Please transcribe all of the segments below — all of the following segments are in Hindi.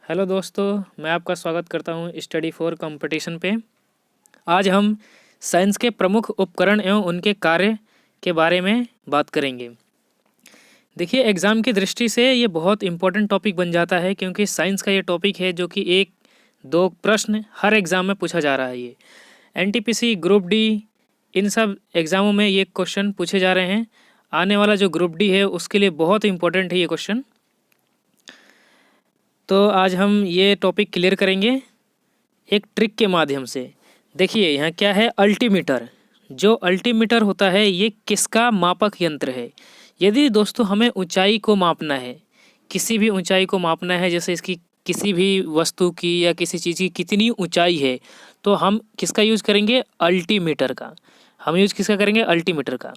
हेलो दोस्तों, मैं आपका स्वागत करता हूं स्टडी फॉर कंपटीशन पे। आज हम साइंस के प्रमुख उपकरण एवं उनके कार्य के बारे में बात करेंगे। देखिए, एग्ज़ाम की दृष्टि से ये बहुत इम्पोर्टेंट टॉपिक बन जाता है, क्योंकि साइंस का ये टॉपिक है जो कि एक दो प्रश्न हर एग्ज़ाम में पूछा जा रहा है। ये एनटीपीसी, ग्रुप डी, इन सब एग्ज़ामों में ये क्वेश्चन पूछे जा रहे हैं। आने वाला जो ग्रुप डी है उसके लिए बहुत इंपॉर्टेंट है ये क्वेश्चन। तो आज हम ये टॉपिक क्लियर करेंगे एक ट्रिक के माध्यम से। देखिए, यहाँ क्या है, अल्टीमीटर। जो अल्टीमीटर होता है ये किसका मापक यंत्र है। यदि दोस्तों हमें ऊंचाई को मापना है, किसी भी ऊंचाई को मापना है, जैसे इसकी किसी भी वस्तु की या किसी चीज़ की कितनी ऊंचाई है, तो हम किसका यूज़ करेंगे, अल्टीमीटर का। हम यूज़ किसका करेंगे, अल्टीमीटर का।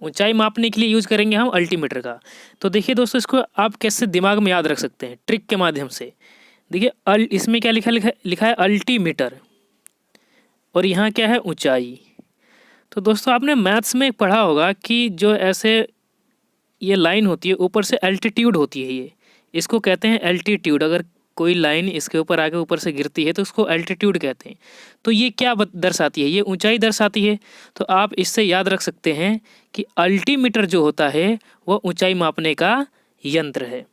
ऊंचाई मापने के लिए यूज़ करेंगे हम अल्टीमीटर का। तो देखिए दोस्तों, इसको आप कैसे दिमाग में याद रख सकते हैं ट्रिक के माध्यम से। देखिए, इसमें क्या लिखा है अल्टीमीटर, और यहाँ क्या है, ऊंचाई। तो दोस्तों आपने मैथ्स में पढ़ा होगा कि जो ऐसे ये लाइन होती है ऊपर से एल्टीट्यूड होती है, ये इसको कहते हैं एल्टीट्यूड। अगर कोई लाइन इसके ऊपर आके ऊपर से गिरती है तो उसको एल्टीट्यूड कहते हैं। तो ये क्या दर्शाती है, ये ऊंचाई दर्शाती है। तो आप इससे याद रख सकते हैं कि अल्टीमीटर जो होता है वह ऊंचाई मापने का यंत्र है।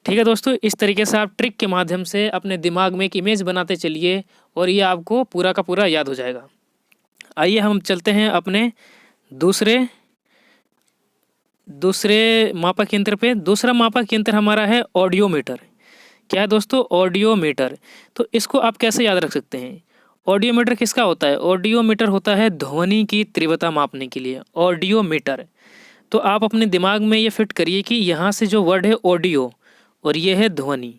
ठीक है दोस्तों, इस तरीके से आप ट्रिक के माध्यम से अपने दिमाग में एक इमेज बनाते चलिए और ये आपको पूरा का पूरा याद हो जाएगा। आइए हम चलते हैं अपने दूसरे मापक यंत्र पे। दूसरा मापक यंत्र हमारा है ऑडियोमीटर। क्या है दोस्तों, ऑडियोमीटर। तो इसको आप कैसे याद रख सकते हैं। ऑडियोमीटर किसका होता है, ऑडियोमीटर होता है ध्वनि की तीव्रता मापने के लिए, ऑडियोमीटर। तो आप अपने दिमाग में ये फिट करिए कि यहाँ से जो वर्ड है ऑडियो और ये है ध्वनि।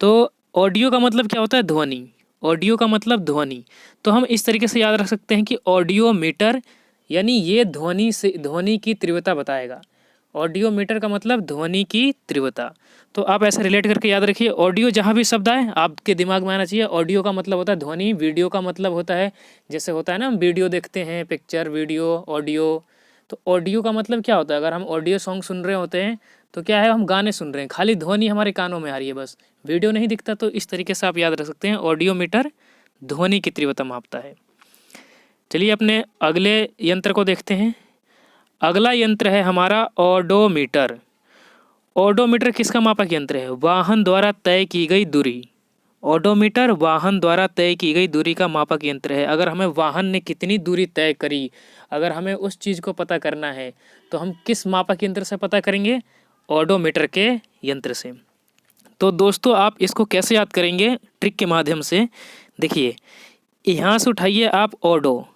तो ऑडियो का मतलब क्या होता है, ध्वनि। ऑडियो का मतलब ध्वनि। तो हम इस तरीके से याद रख सकते हैं कि ऑडियोमीटर यानी ये ध्वनि की तीव्रता बताएगा। ऑडियोमीटर का मतलब ध्वनि की तीव्रता। तो आप ऐसे रिलेट करके याद रखिए, ऑडियो जहाँ भी शब्द आए आपके दिमाग में आना चाहिए। ऑडियो का मतलब होता है ध्वनि, वीडियो का मतलब होता है, जैसे होता है ना, हम वीडियो देखते हैं, पिक्चर, वीडियो, ऑडियो। तो ऑडियो का मतलब क्या होता है, अगर हम ऑडियो सॉन्ग सुन रहे होते हैं तो क्या है, हम गाने सुन रहे हैं, खाली ध्वनि हमारे कानों में आ रही है, बस वीडियो नहीं दिखता। तो इस तरीके से आप याद रख सकते हैं, ऑडियोमीटर ध्वनि की तीव्रता मापता है। चलिए अपने अगले यंत्र को देखते हैं। अगला यंत्र है हमारा ओडोमीटर। ओडोमीटर किसका मापक यंत्र है, वाहन द्वारा तय की गई दूरी। ओडोमीटर वाहन द्वारा तय की गई दूरी का मापक यंत्र है। अगर हमें वाहन ने कितनी दूरी तय करी, अगर हमें उस चीज़ को पता करना है तो हम किस मापक यंत्र से पता करेंगे, ओडोमीटर के यंत्र से। तो दोस्तों आप इसको कैसे याद करेंगे, ट्रिक के माध्यम से। देखिए, यहाँ से उठाइए आप ओडो।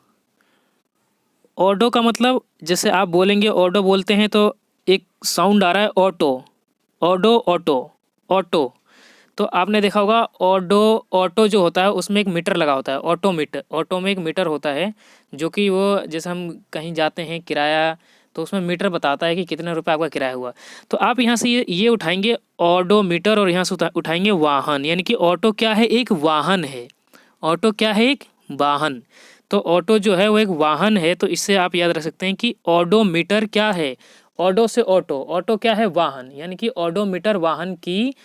ओडो का मतलब, जैसे आप बोलेंगे, ओडो बोलते हैं तो एक साउंड आ रहा है ऑटो, ओडो, ऑटो, ऑटो। तो आपने देखा होगा ऑडो, ऑटो जो होता है उसमें एक मीटर लगा होता है, ऑटो मीटर। ऑटो में एक मीटर होता है जो कि वो, जैसे हम कहीं जाते हैं किराया, तो उसमें मीटर बताता है कि कितने रुपए आपका किराया हुआ। तो आप यहाँ से ये उठाएंगे ऑडो मीटर, और यहाँ से उठाएंगे वाहन, यानी कि ऑटो क्या है, एक वाहन है। ऑटो क्या है, एक वाहन। तो ऑटो जो है वो एक वाहन है। तो इससे आप याद रख सकते हैं कि ऑडोमीटर क्या है, ऑडो से ऑटो, ऑटो क्या है, वाहन, यानी कि ऑडोमीटर वाहन की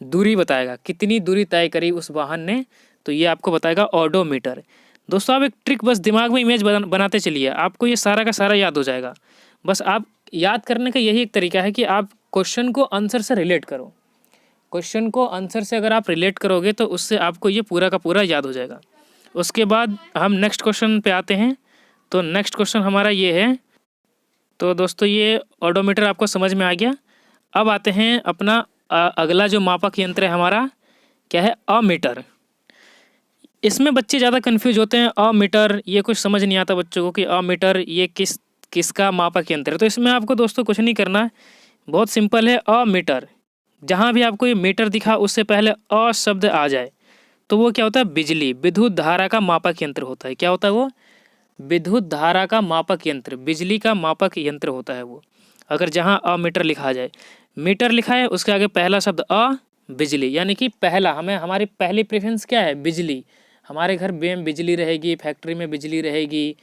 दूरी बताएगा, कितनी दूरी तय करी उस वाहन ने, तो ये आपको बताएगा ऑडोमीटर। दोस्तों आप एक ट्रिक, बस दिमाग में इमेज बनाते चलिए, आपको ये सारा का सारा याद हो जाएगा। बस आप याद करने का यही एक तरीका है कि आप क्वेश्चन को आंसर से रिलेट करो। क्वेश्चन को आंसर से अगर आप रिलेट करोगे तो उससे आपको ये पूरा का पूरा याद हो जाएगा। उसके बाद हम नेक्स्ट क्वेश्चन पे आते हैं। तो नेक्स्ट क्वेश्चन हमारा ये है। तो दोस्तों ये ऑडोमीटर आपको समझ में आ गया। अब आते हैं अपना अगला जो मापक यंत्र है हमारा, क्या है, अमीटर। इसमें बच्चे ज़्यादा कंफ्यूज होते हैं, अमीटर, ये कुछ समझ नहीं आता बच्चों को कि अमीटर ये किसका मापक यंत्र है। तो इसमें आपको दोस्तों कुछ नहीं करना है, बहुत सिंपल है। अमीटर, जहाँ भी आपको ये मीटर दिखा उससे पहले अ शब्द आ जाए तो वो क्या होता है, बिजली, विद्युत धारा का मापक यंत्र होता है। क्या होता है वो, विद्युत धारा का मापक यंत्र, बिजली का मापक यंत्र होता है वो। अगर जहाँ अमीटर लिखा जाए, मीटर लिखा है उसके आगे पहला शब्द अ, बिजली, यानी कि पहला, हमें हमारी पहली प्रेफरेंस क्या है, बिजली। हमारे घर में बिजली रहेगी, फैक्ट्री में बिजली रहेगी।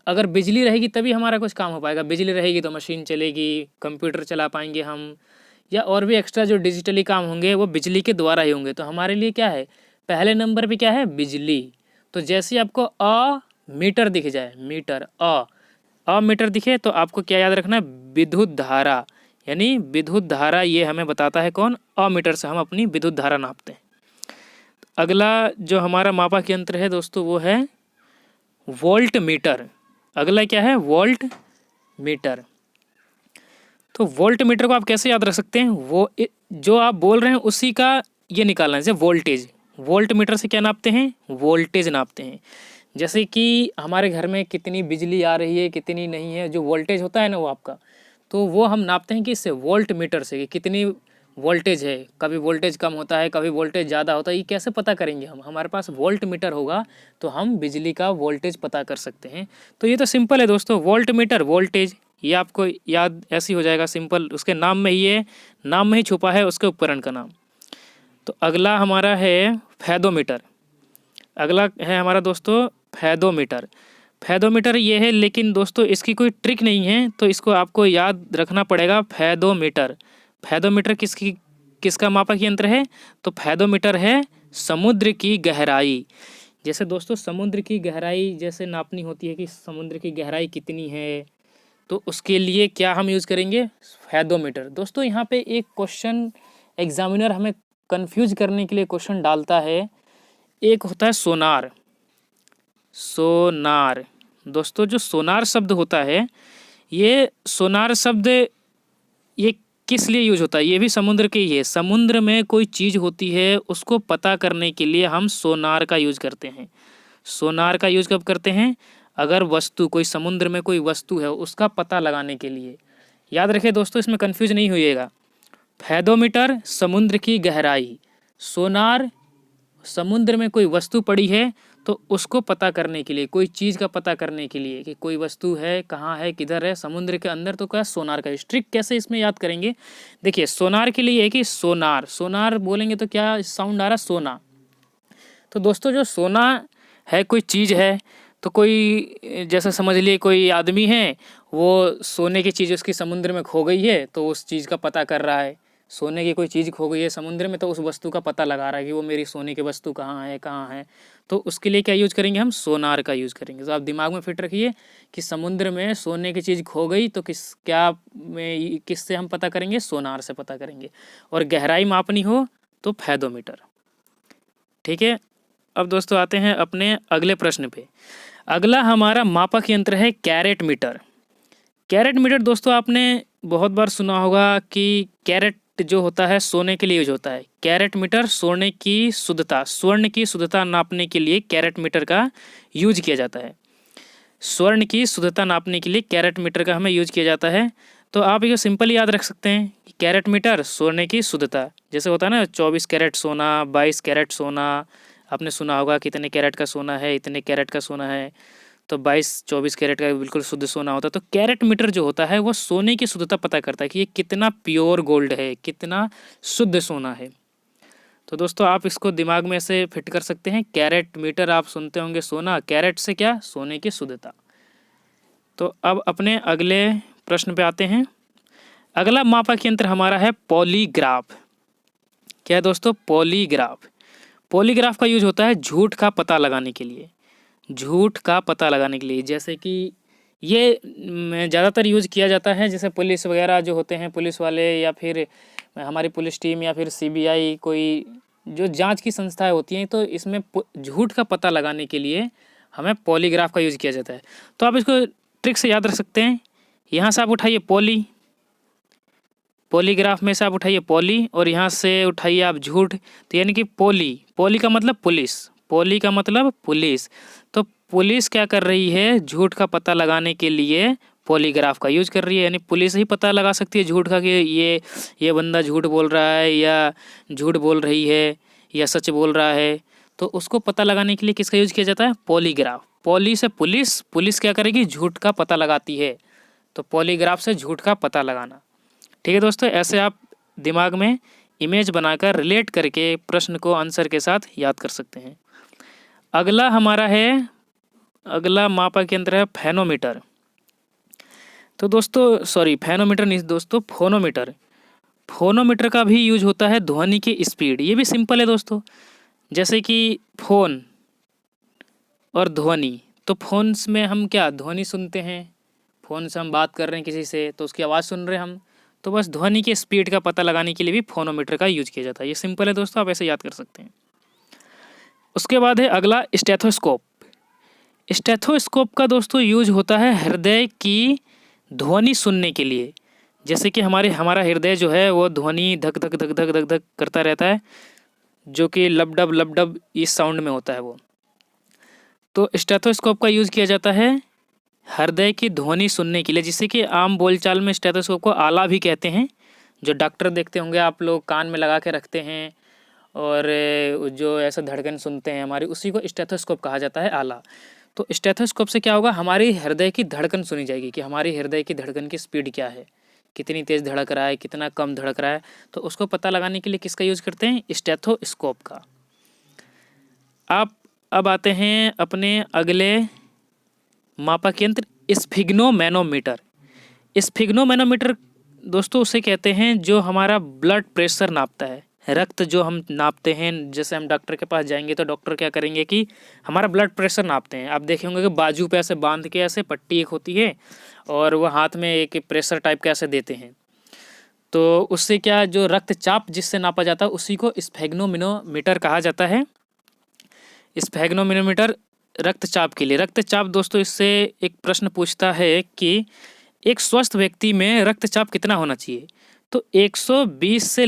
अगर बिजली रहेगी तभी हमारा कुछ काम हो पाएगा। बिजली रहेगी तो मशीन चलेगी, कंप्यूटर चला पाएंगे हम, या और भी एक्स्ट्रा जो डिजिटली काम होंगे वो बिजली के द्वारा ही होंगे। तो हमारे लिए क्या है, पहले नंबर पे क्या है, बिजली। तो जैसे ही आपको अ मीटर दिख जाए, मीटर अ मीटर दिखे तो आपको क्या याद रखना है, विद्युत धारा। यानी विद्युत धारा ये हमें बताता है कौन, अमीटर से हम अपनी विद्युत धारा नापते हैं। अगला जो हमारा मापक यंत्र है दोस्तों वो है वोल्ट मीटर। अगला क्या है, वोल्ट मीटर। तो वोल्ट मीटर को आप कैसे याद रख सकते हैं, वो जो आप बोल रहे हैं उसी का ये निकालना है। जैसे वोल्टेज, वोल्ट मीटर से क्या नापते हैं, वोल्टेज नापते हैं। जैसे कि हमारे घर में कितनी बिजली आ रही है कितनी नहीं है, जो वोल्टेज होता है ना वो आपका, तो वो हम नापते हैं कि इससे वोल्ट मीटर से कि कितनी वोल्टेज है। कभी वोल्टेज कम होता है, कभी वोल्टेज ज़्यादा होता है, ये कैसे पता करेंगे हम, हमारे पास वोल्ट मीटर होगा तो हम बिजली का वोल्टेज पता कर सकते हैं। तो ये तो सिंपल है दोस्तों, वोल्ट मीटर वोल्टेज, ये आपको याद ऐसे ही हो जाएगा, सिंपल। उसके नाम में ही है, नाम में ही छुपा है उसके उपकरण का नाम। तो अगला हमारा है फैदोमीटर। अगला है हमारा दोस्तों फैदोमीटर। फैदोमीटर ये है, लेकिन दोस्तों इसकी कोई ट्रिक नहीं है, तो इसको आपको याद रखना पड़ेगा। फैदोमीटर, फैदोमीटर किसका मापक यंत्र है, तो फैदोमीटर है समुद्र की गहराई। जैसे दोस्तों समुद्र की गहराई जैसे नापनी होती है कि समुद्र की गहराई कितनी है, तो उसके लिए क्या हम यूज़ करेंगे, फैदोमीटर। दोस्तों यहाँ पे एक क्वेश्चन एग्जामिनर हमें कंफ्यूज करने के लिए क्वेश्चन डालता है। एक होता है सोनार, सोनार। दोस्तों जो सोनार शब्द होता है, ये सोनार शब्द ये किस लिए यूज होता है, ये भी समुद्र के ही है। समुद्र में कोई चीज़ होती है उसको पता करने के लिए हम सोनार का यूज करते हैं। सोनार का यूज कब करते हैं, अगर वस्तु, कोई समुद्र में कोई वस्तु है उसका पता लगाने के लिए। याद रखिए दोस्तों, इसमें कंफ्यूज नहीं होइएगा। फैदोमीटर समुद्र की गहराई, सोनार समुद्र में कोई वस्तु पड़ी है तो उसको पता करने के लिए, कोई चीज़ का पता करने के लिए कि कोई वस्तु है, कहाँ है, किधर है, समुद्र के अंदर, तो क्या सोनार का। ट्रिक कैसे इसमें याद करेंगे, देखिए सोनार के लिए है कि सोनार, सोनार बोलेंगे तो क्या साउंड आ रहा, सोना। तो दोस्तों जो सोना है, कोई चीज़ है, तो कोई जैसा समझ लिए कोई आदमी है, वो सोने की चीज़ उसकी समुद्र में खो गई है तो उस चीज़ का पता कर रहा है। सोने की कोई चीज़ खो गई है समुद्र में तो उस वस्तु का पता लगा रहा है कि वो मेरी सोने की वस्तु कहाँ है, कहाँ है। तो उसके लिए क्या यूज करेंगे, हम सोनार का यूज़ करेंगे। तो आप दिमाग में फिट रखिए कि समुद्र में सोने की चीज़ खो गई तो किससे हम पता करेंगे, सोनार से पता करेंगे। और गहराई मापनी हो तो फैदोमीटर। ठीक है, अब दोस्तों आते हैं अपने अगले प्रश्न पे। अगला हमारा मापक यंत्र है कैरेट मीटर। कैरेट मीटर दोस्तों आपने बहुत बार सुना होगा कि कैरेट जो होता है सोने के लिए यूज होता है। कैरेट मीटर सोने की शुद्धता, स्वर्ण की शुद्धता नापने के लिए कैरेट मीटर का यूज किया जाता है। स्वर्ण की शुद्धता नापने के लिए कैरेट मीटर का हमें यूज किया जाता है। तो आप ये सिंपल याद रख सकते हैं कि कैरेट मीटर सोने की शुद्धता, जैसे होता है ना 24 कैरेट सोना, 22 कैरेट सोना, आपने सुना होगा कितने कैरेट का सोना है, इतने कैरेट का सोना है, तो 22-24 कैरेट का बिल्कुल शुद्ध सोना होता है। तो कैरेट मीटर जो होता है वो सोने की शुद्धता पता करता है कि ये कितना प्योर गोल्ड है, कितना शुद्ध सोना है। तो दोस्तों आप इसको दिमाग में ऐसे फिट कर सकते हैं, कैरेट मीटर आप सुनते होंगे सोना, कैरेट से क्या, सोने की शुद्धता। तो अब अपने अगले प्रश्न पे आते हैं। अगला मापक यंत्र हमारा है पॉलीग्राफ। क्या है दोस्तों, पॉलीग्राफ। पॉलीग्राफ का यूज होता है झूठ का पता लगाने के लिए, झूठ का पता लगाने के लिए। जैसे कि ये ज़्यादातर यूज़ किया जाता है, जैसे पुलिस वगैरह जो होते हैं, पुलिस वाले या फिर हमारी पुलिस टीम या फिर सीबीआई, कोई जो जांच की संस्थाएं होती हैं, तो इसमें झूठ का पता लगाने के लिए हमें पॉलीग्राफ का यूज़ किया जाता है। तो आप इसको ट्रिक से याद रख सकते हैं। यहाँ से आप उठाइए पॉलीग्राफ में से आप उठाइए पॉली, और यहाँ से उठाइए आप झूठ। तो यानी कि पॉली का मतलब पुलिस, पॉली का मतलब पुलिस। तो पुलिस क्या कर रही है, झूठ का पता लगाने के लिए पॉलीग्राफ का यूज कर रही है। यानी पुलिस ही पता लगा सकती है झूठ का कि ये बंदा झूठ बोल रहा है या झूठ बोल रही है या सच बोल रहा है। तो उसको पता लगाने के लिए किसका यूज किया जाता है, पॉलीग्राफ। पॉली से पुलिस, पुलिस क्या करेगी, झूठ का पता लगाती है। तो पॉलीग्राफ से झूठ का पता लगाना। ठीक है दोस्तों, ऐसे आप दिमाग में इमेज बनाकर रिलेट करके प्रश्न को आंसर के साथ याद कर सकते हैं। अगला हमारा है, अगला मापक यंत्र है फेनोमीटर। तो दोस्तों फेनोमीटर नहीं दोस्तों, फोनोमीटर। फोनोमीटर का भी यूज होता है ध्वनि की स्पीड। ये भी सिंपल है दोस्तों, जैसे कि फ़ोन और ध्वनि। तो फ़ोन्स में हम क्या ध्वनि सुनते हैं, फ़ोन से हम बात कर रहे हैं किसी से तो उसकी आवाज़ सुन रहे हैं हम, तो बस ध्वनि की स्पीड का पता लगाने के लिए भी फोनोमीटर का यूज किया जाता है। ये सिंपल है दोस्तों, आप ऐसे याद कर सकते हैं। उसके बाद है अगला स्टेथोस्कोप। स्टेथोस्कोप का दोस्तों यूज होता है हृदय की ध्वनि सुनने के लिए। जैसे कि हमारा हृदय जो है वो ध्वनि धक धक धक धक धक धक करता रहता है, जो कि लब डब इस साउंड में होता है वो। तो स्टेथोस्कोप का यूज़ किया जाता है हृदय की ध्वनि सुनने के लिए, जिससे कि आम बोलचाल में स्टेथोस्कोप को आला भी कहते हैं। जो डॉक्टर देखते होंगे आप लोग कान में लगा के रखते हैं और जो ऐसा धड़कन सुनते हैं हमारी, उसी को स्टेथोस्कोप कहा जाता है, आला। तो स्टेथोस्कोप से क्या होगा, हमारी हृदय की धड़कन सुनी जाएगी कि हमारी हृदय की धड़कन की स्पीड क्या है, कितनी तेज़ धड़क रहा है, कितना कम धड़क रहा है। तो उसको पता लगाने के लिए किसका यूज़ करते हैं, स्टेथोस्कोप का। आप अब आते हैं अपने अगले मापक यंत्र स्फिग्नोमैनोमीटर। स्फिग्नोमैनोमीटर दोस्तों उसे कहते हैं जो हमारा ब्लड प्रेशर नापता है, रक्त जो हम नापते हैं। जैसे हम डॉक्टर के पास जाएंगे तो डॉक्टर क्या करेंगे कि हमारा ब्लड प्रेशर नापते हैं। आप देखे होंगे कि बाजू पे ऐसे बांध के ऐसे पट्टी एक होती है और वो हाथ में एक प्रेशर टाइप का ऐसे देते हैं। तो उससे क्या जो रक्तचाप जिससे नापा जाता है उसी को स्फिग्नोमैनोमीटर कहा जाता है। स्फिग्नोमैनोमीटर रक्तचाप के लिए। रक्तचाप दोस्तों इससे एक प्रश्न पूछता है कि एक स्वस्थ व्यक्ति में रक्तचाप कितना होना चाहिए। तो 120 से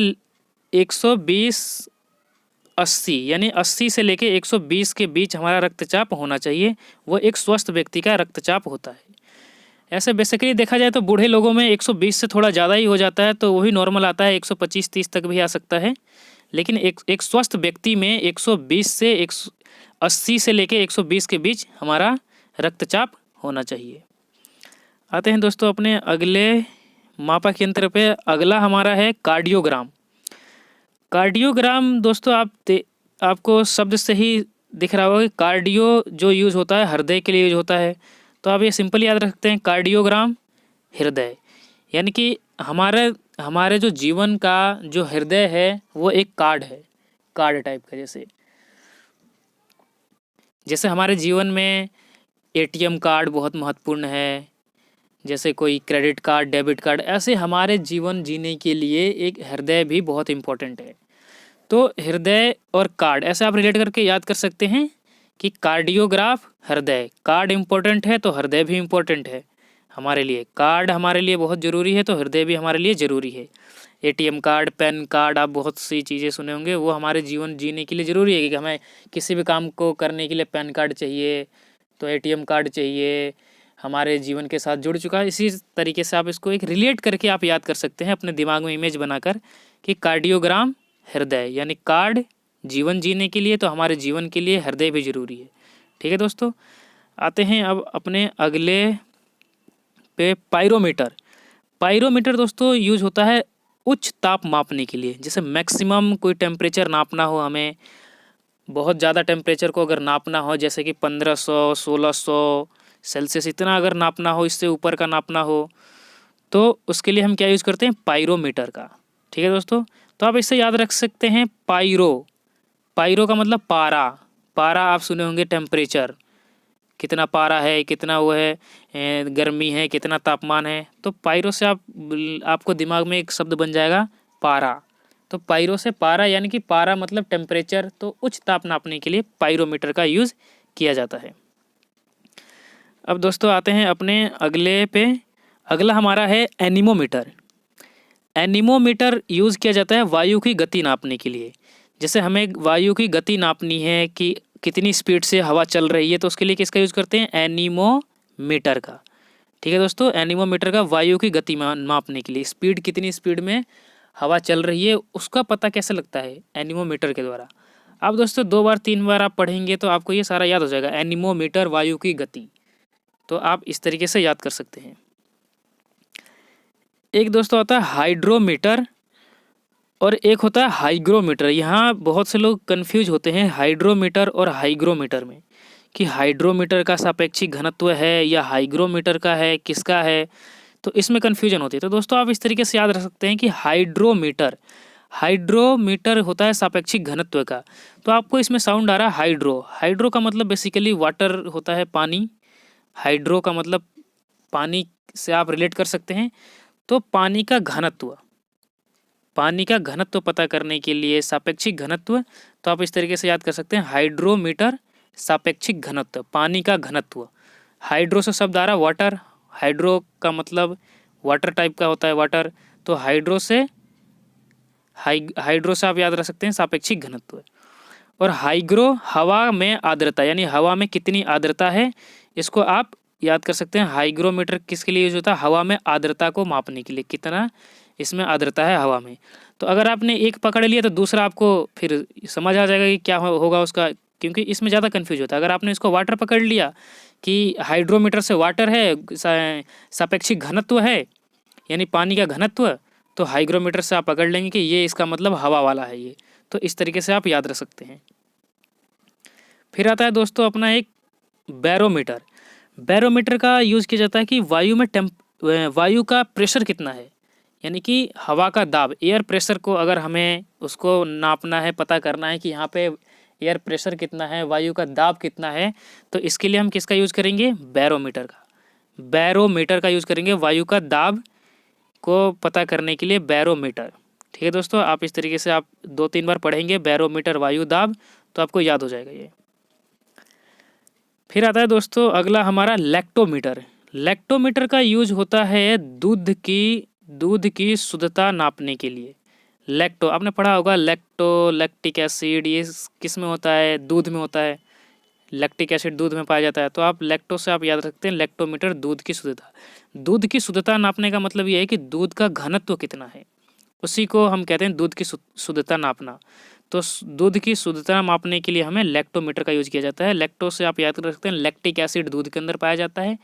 120/80 यानी 80 से लेके 120 के बीच हमारा रक्तचाप होना चाहिए। वो एक स्वस्थ व्यक्ति का रक्तचाप होता है। ऐसे बेसिकली देखा जाए तो बूढ़े लोगों में 120 से थोड़ा ज़्यादा ही हो जाता है, तो वही नॉर्मल आता है, 125-30 तक भी आ सकता है। लेकिन एक स्वस्थ व्यक्ति में 120 से 80 से लेके 120 के बीच हमारा रक्तचाप होना चाहिए। आते हैं दोस्तों अपने अगले मापक यंत्र पे। अगला हमारा है कार्डियोग्राम। कार्डियोग्राम दोस्तों आपको शब्द से ही दिख रहा होगा कि कार्डियो जो यूज़ होता है हृदय के लिए यूज होता है। तो आप ये सिंपल याद रखते हैं, कार्डियोग्राम हृदय, यानी कि हमारे जो जीवन का जो हृदय है वो एक कार्ड है, कार्ड टाइप का। जैसे हमारे जीवन में एटीएम कार्ड बहुत महत्वपूर्ण है, जैसे कोई क्रेडिट कार्ड, डेबिट कार्ड, ऐसे हमारे जीवन जीने के लिए एक हृदय भी बहुत इम्पोर्टेंट है। तो हृदय और कार्ड ऐसे आप रिलेट करके याद कर सकते हैं कि कार्डियोग्राफ हृदय, कार्ड इम्पोर्टेंट है तो हृदय भी इम्पोर्टेंट है हमारे लिए। कार्ड हमारे लिए बहुत ज़रूरी है तो हृदय भी हमारे लिए ज़रूरी है। एटीएम कार्ड, पैन कार्ड, आप बहुत सी चीज़ें सुने होंगे, वो हमारे जीवन जीने के लिए ज़रूरी है कि हमें किसी भी काम को करने के लिए पैन कार्ड चाहिए, तो एटीएम कार्ड चाहिए, हमारे जीवन के साथ जुड़ चुका है। इसी तरीके से आप इसको एक रिलेट करके आप याद कर सकते हैं अपने दिमाग में इमेज बनाकर कि कार्डियोग्राम हृदय, यानी कार्ड जीवन जीने के लिए, तो हमारे जीवन के लिए हृदय भी ज़रूरी है। ठीक है दोस्तों, आते हैं अब अपने अगले पे पायरोमीटर। पायरोमीटर दोस्तों यूज होता है उच्च ताप मापने के लिए। जैसे मैक्सिमम कोई टेम्परेचर नापना हो, हमें बहुत ज़्यादा टेम्परेचर को अगर नापना हो, जैसे कि 1500 1600 सेल्सियस इतना अगर नापना हो, इससे ऊपर का नापना हो, तो उसके लिए हम क्या यूज़ करते हैं, पायरोमीटर का। ठीक है दोस्तों, तो आप इससे याद रख सकते हैं पायरो का मतलब पारा। पारा आप सुने होंगे, टेम्परेचर कितना पारा है, कितना वो है, गर्मी है, कितना तापमान है। तो पायरो से आपको दिमाग में एक शब्द बन जाएगा पारा। तो पायरो से पारा, यानी कि पारा मतलब टेम्परेचर, तो उच्च ताप नापने के लिए पायरोमीटर का यूज़ किया जाता है। अब दोस्तों आते हैं अपने अगले पे। अगला हमारा है एनीमोमीटर। एनीमोमीटर यूज़ किया जाता है वायु की गति नापने के लिए। जैसे हमें वायु की गति नापनी है कि कितनी स्पीड से हवा चल रही है, तो उसके लिए किसका यूज़ करते हैं, एनीमोमीटर का। ठीक है दोस्तों, एनीमोमीटर का वायु की गति मापने के लिए, स्पीड कितनी स्पीड में हवा चल रही है उसका पता कैसे लगता है, एनीमोमीटर के द्वारा। अब दोस्तों 2 बार 3 बार आप पढ़ेंगे तो आपको ये सारा याद हो जाएगा, एनीमोमीटर वायु की गति। तो आप इस तरीके से याद कर सकते हैं। एक दोस्तों आता है हाइड्रोमीटर और एक होता है हाइग्रोमीटर। यहाँ बहुत से लोग कंफ्यूज होते हैं हाइड्रोमीटर और हाइग्रोमीटर में, कि हाइड्रोमीटर का सापेक्षिक घनत्व है या हाइग्रोमीटर का है, किसका है। तो इसमें कन्फ्यूजन होती है। तो दोस्तों आप इस तरीके से याद रख सकते हैं कि हाइड्रोमीटर, हाइड्रोमीटर होता है सापेक्षिक घनत्व का। तो आपको इसमें साउंड आ रहा है हाइड्रो, हाइड्रो का मतलब बेसिकली वाटर होता है, पानी। हाइड्रो का मतलब पानी से आप रिलेट कर सकते हैं। तो पानी का घनत्व, पानी का घनत्व पता करने के लिए सापेक्षिक घनत्व, तो आप इस तरीके से याद कर सकते हैं हाइड्रोमीटर सापेक्षिक घनत्व, पानी का घनत्व। हाइड्रो से शब्द आ रहा है वाटर, हाइड्रो का मतलब वाटर टाइप का होता है, वाटर। तो हाइड्रो से हाइड्रो से आप याद रख सकते हैं सापेक्षिक घनत्व। और हाइग्रो हवा में आर्द्रता, यानी हवा में कितनी आर्द्रता है, इसको आप याद कर सकते हैं। हाइग्रोमीटर किसके लिए यूज होता है? हवा में आर्द्रता को मापने के लिए, कितना इसमें आर्द्रता है हवा में। तो अगर आपने एक पकड़ लिया तो दूसरा आपको फिर समझ आ जाएगा कि क्या होगा उसका, क्योंकि इसमें ज़्यादा कन्फ्यूज होता है। अगर आपने इसको वाटर पकड़ लिया कि हाइड्रोमीटर से वाटर है, सापेक्षिक घनत्व है यानी पानी का घनत्व, तो हाइग्रोमीटर से आप पकड़ लेंगे कि ये इसका मतलब हवा वाला है ये। तो इस तरीके से आप याद रख सकते हैं। फिर आता है दोस्तों अपना एक बैरोमीटर। बैरोमीटर का यूज़ किया जाता है कि वायु में वायु का प्रेशर कितना है, यानी कि हवा का दाब, एयर प्रेशर को अगर हमें उसको नापना है, पता करना है कि यहाँ पे एयर प्रेशर कितना है, वायु का दाब कितना है, तो इसके लिए हम किसका यूज़ करेंगे? बैरोमीटर का। बैरोमीटर का यूज़ करेंगे वायु का दाब को पता करने के लिए, बैरोमीटर। ठीक है दोस्तों, आप इस तरीके से आप 2-3 बार पढ़ेंगे बैरोमीटर वायु दाब, तो आपको याद हो जाएगा ये। फिर आता है दोस्तों अगला हमारा लैक्टोमीटर। लैक्टोमीटर का यूज होता है दूध की शुद्धता नापने के लिए। लैक्टो आपने पढ़ा होगा, लैक्टिक एसिड, ये किस में होता है? दूध में होता है। लैक्टिक एसिड दूध में पाया जाता है। तो आप लैक्टो से आप याद रखते हैं लैक्टोमीटर, दूध की शुद्धता। दूध की शुद्धता नापने का मतलब ये है कि दूध का घनत्व कितना है, उसी को हम कहते हैं दूध की शुद्धता नापना। तो दूध की शुद्धता मापने के लिए हमें लैक्टोमीटर का यूज किया जाता है। लैक्टो से आप याद रख सकते हैं लैक्टिक एसिड दूध के अंदर पाया जाता है,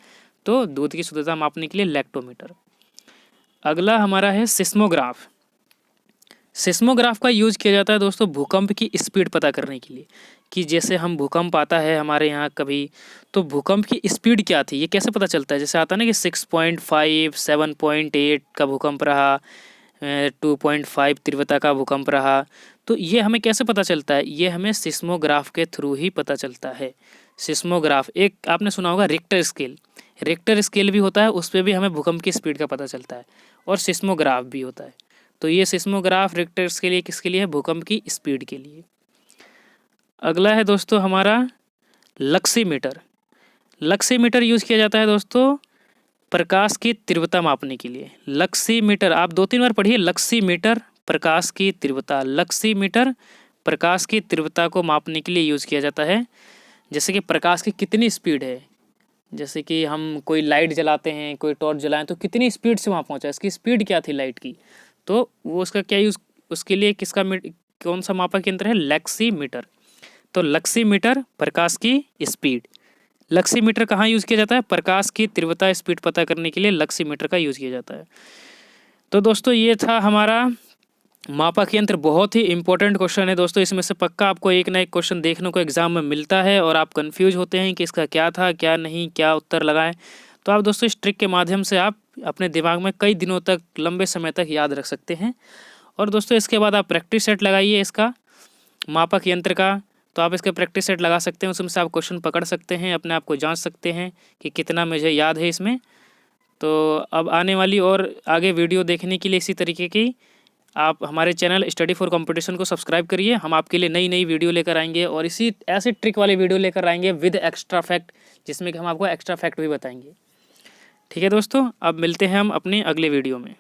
तो दूध की शुद्धता मापने के लिए लैक्टोमीटर। अगला हमारा है सिस्मोग्राफ। सिस्मोग्राफ का यूज किया जाता है दोस्तों भूकंप की स्पीड पता करने के लिए, कि जैसे हम भूकंप आता है हमारे यहाँ कभी, तो भूकंप की स्पीड क्या थी ये कैसे पता चलता है? जैसे आता है ना कि 6.5, 7.8 का भूकंप रहा, 2.5 तीव्रता का भूकंप रहा, तो ये हमें कैसे पता चलता है? ये हमें सिस्मोग्राफ के थ्रू ही पता चलता है। सिस्मोग्राफ, एक आपने सुना होगा रिक्टर स्केल, रिक्टर स्केल भी होता है, उस पर भी हमें भूकंप की स्पीड का पता चलता है, और सिस्मोग्राफ भी होता है। तो ये सिस्मोग्राफ रिक्टर के लिए किसके लिए है? भूकंप की स्पीड के लिए। अगला है दोस्तों हमारा लक्सीमीटर। लक्सीमीटर यूज़ किया जाता है दोस्तों प्रकाश की तीव्रता मापने के लिए। लक्सीमीटर आप 2-3 बार पढ़िए, लक्सीमीटर प्रकाश की तीव्रता। लक्सीमीटर प्रकाश की तीव्रता को मापने के लिए यूज़ किया जाता है। जैसे कि प्रकाश की कितनी स्पीड है, जैसे कि हम कोई लाइट जलाते हैं, कोई टॉर्च जलाएं, तो कितनी स्पीड से वहाँ पहुँचा, इसकी स्पीड क्या थी लाइट की, तो वो उसका क्या यूज़, उसके लिए किसका कौन सा मापक यंत्र है? लक्सीमीटर। तो लक्सीमीटर प्रकाश की स्पीड। लक्सीमीटर कहाँ यूज़ किया जाता है? प्रकाश की तीव्रता स्पीड पता करने के लिए लक्सीमीटर का यूज़ किया जाता है। तो दोस्तों ये था हमारा मापक यंत्र। बहुत ही इंपॉर्टेंट क्वेश्चन है दोस्तों, इसमें से पक्का आपको एक ना एक क्वेश्चन देखने को एग्जाम में मिलता है, और आप कंफ्यूज होते हैं कि इसका क्या था क्या नहीं, क्या उत्तर लगाएं। तो आप दोस्तों इस ट्रिक के माध्यम से आप अपने दिमाग में कई दिनों तक, लंबे समय तक याद रख सकते हैं। और दोस्तों इसके बाद आप प्रैक्टिस सेट लगाइए इसका, मापक यंत्र का। तो आप इसके प्रैक्टिस सेट लगा सकते हैं, उसमें से आप क्वेश्चन पकड़ सकते हैं, अपने आप को जांच सकते हैं कि कितना मुझे याद है इसमें। तो अब आने वाली और आगे वीडियो देखने के लिए इसी तरीके की आप हमारे चैनल स्टडी फॉर कंपटीशन को सब्सक्राइब करिए। हम आपके लिए नई नई वीडियो लेकर आएंगे, और इसी ऐसे ट्रिक वाली वीडियो लेकर आएंगे विद एक्स्ट्रा फैक्ट, जिसमें कि हम आपको एक्स्ट्रा फैक्ट भी बताएंगे। ठीक है दोस्तों, अब मिलते हैं हम अपने अगले वीडियो में।